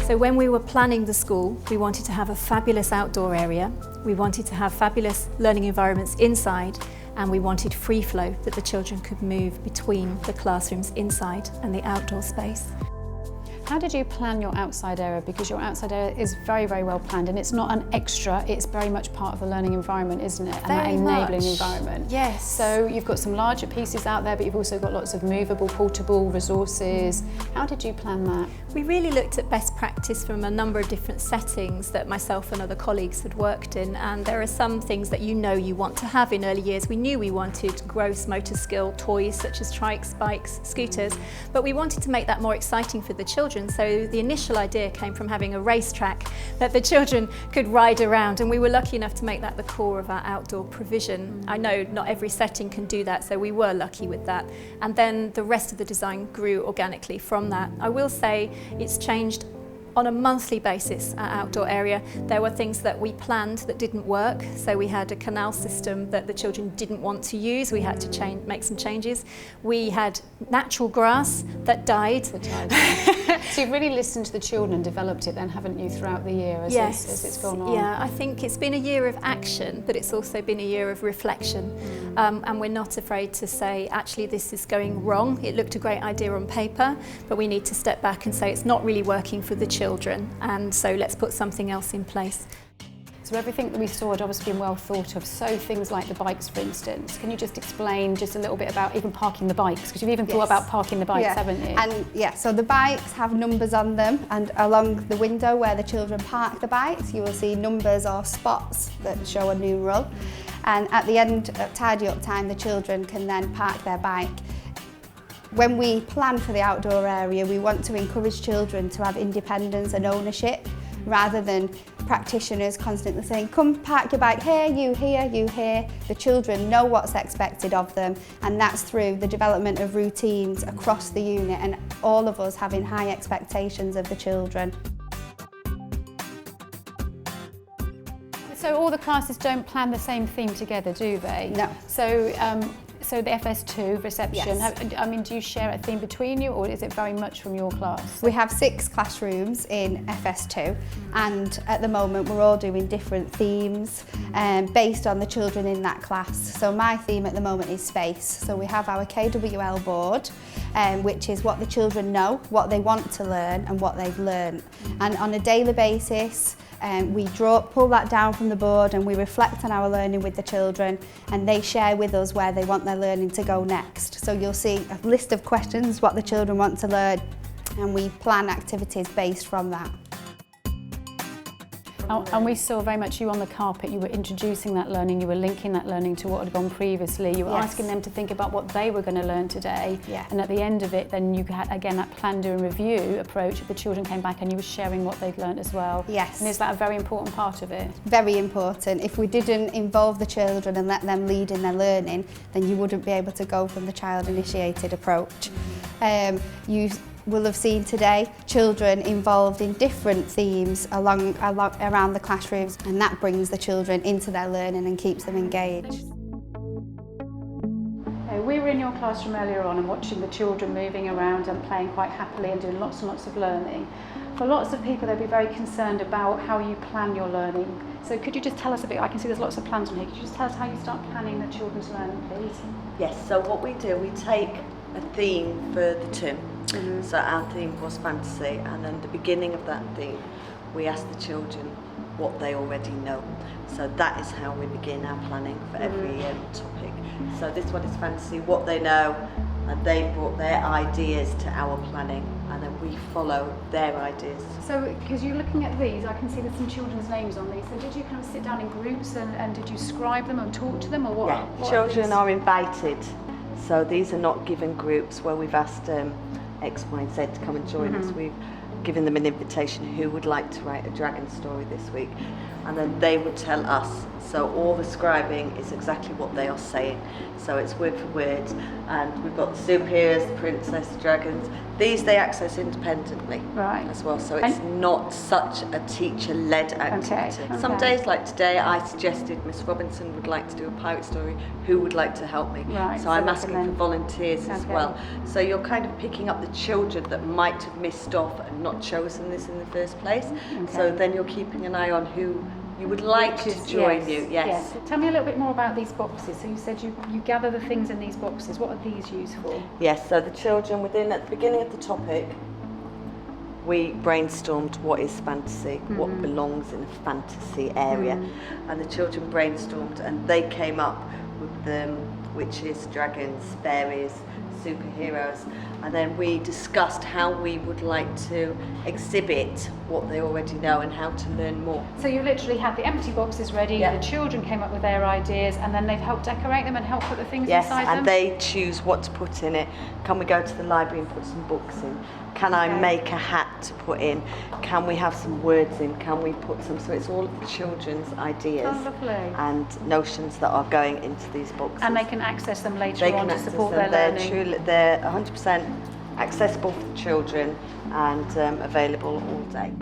So when we were planning the school, we wanted to have a fabulous outdoor area, we wanted to have fabulous learning environments inside, and we wanted free flow, that the children could move between the classrooms inside and the outdoor space. How did you plan your outside area? Because your outside area is very, very well planned, and it's not an extra, it's very much part of the learning environment, isn't it? And that enabling environment. Yes. So you've got some larger pieces out there, but you've also got lots of movable, portable resources. How did you plan that? We really looked at best practice from a number of different settings that myself and other colleagues had worked in, and there are some things that you know you want to have in early years. We knew we wanted gross motor skill toys such as trikes, bikes, scooters, but we wanted to make that more exciting for the children. So the initial idea came from having a racetrack that the children could ride around, and we were lucky enough to make that the core of our outdoor provision. I know not every setting can do that, so we were lucky with that. And then the rest of the design grew organically from that. I will say it's changed on a monthly basis, our outdoor area. There were things that we planned that didn't work. So we had a canal system that the children didn't want to use. We had to make some changes. We had natural grass that died. So you've really listened to the children and developed it then, haven't you, throughout the year as it's gone on? Yeah, I think it's been a year of action, but it's also been a year of reflection. And we're not afraid to say, actually, this is going wrong. It looked a great idea on paper, but we need to step back and say it's not really working for the children, and so let's put something else in place. So everything that we saw had obviously been well thought of. So things like the bikes, for instance. Can you just explain just a little bit about even parking the bikes? Because you've even thought about parking the bikes, haven't you? And so the bikes have numbers on them, and along the window where the children park the bikes, you will see numbers or spots that show a numeral. And at the end of tidy up time, the children can then park their bike. When we plan for the outdoor area, we want to encourage children to have independence and ownership, rather than practitioners constantly saying, come park your bike here, you here, you here. The children know what's expected of them, and that's through the development of routines across the unit and all of us having high expectations of the children. So all the classes don't plan the same theme together, do they? No. So the FS2 reception, I mean, do you share a theme between you, or is it very much from your class? We have 6 classrooms in FS2, and at the moment we're all doing different themes based on the children in that class. So my theme at the moment is space. So we have our KWL board, which is what the children know, what they want to learn and what they've learned. And on a daily basis, we pull that down from the board, and we reflect on our learning with the children, and they share with us where they want their learning to go next. So you'll see a list of questions, what the children want to learn, and we plan activities based from that. And we saw very much you on the carpet, you were introducing that learning, you were linking that learning to what had gone previously, you were asking them to think about what they were going to learn today, and at the end of it then you had again that plan, do and review approach. The children came back and you were sharing what they'd learned as well. Yes. And is that a very important part of it? Very important. If we didn't involve the children and let them lead in their learning, then you wouldn't be able to go from the child initiated approach. You will have seen today children involved in different themes around the classrooms, and that brings the children into their learning and keeps them engaged. We were in your classroom earlier on and watching the children moving around and playing quite happily and doing lots and lots of learning. For lots of people, they'd be very concerned about how you plan your learning. So could you just tell us a bit, I can see there's lots of plans on here, could you just tell us how you start planning the children's learning, please? Yes, so what we do, we take a theme for the term. So our theme was fantasy, and then the beginning of that theme we ask the children what they already know. So that is how we begin our planning for every topic. So this one is fantasy, what they know, and they brought their ideas to our planning, and then we follow their ideas. So because you're looking at these, I can see there's some children's names on these. So did you kind of sit down in groups and did you scribe them and talk to them, or what? Yeah, children are invited. So these are not given groups where we've asked X, Y and Z to come and join us. We've given them an invitation who would like to write a dragon story this week. and then they would tell us. So all the scribing is exactly what they are saying. So it's word for word, and we've got the superheroes, the princess, the dragons. These they access independently as well. So it's not such a teacher-led activity. Some days, like today, I suggested Miss Robinson would like to do a pirate story. Who would like to help me? So I'm asking for volunteers as well. So you're kind of picking up the children that might have missed off and not chosen this in the first place. So then you're keeping an eye on who you would like to join you. Yes. Tell me a little bit more about these boxes. So you said you gather the things in these boxes. What are these used for? Yes, so the children at the beginning of the topic, we brainstormed what is fantasy, what belongs in a fantasy area. And the children brainstormed and they came up with witches, dragons, fairies, superheroes, and then we discussed how we would like to exhibit what they already know and how to learn more. So you literally had the empty boxes ready, the children came up with their ideas, and then they've helped decorate them and helped put the things inside them? Yes, and they choose what to put in it. Can we go to the library and put some books in? Can I make a hat to put in? Can we have some words in? Can we put some? So it's all of the children's ideas and notions that are going into these boxes. And they can access them later on to support their learning. They're 100% accessible for the children and available all day.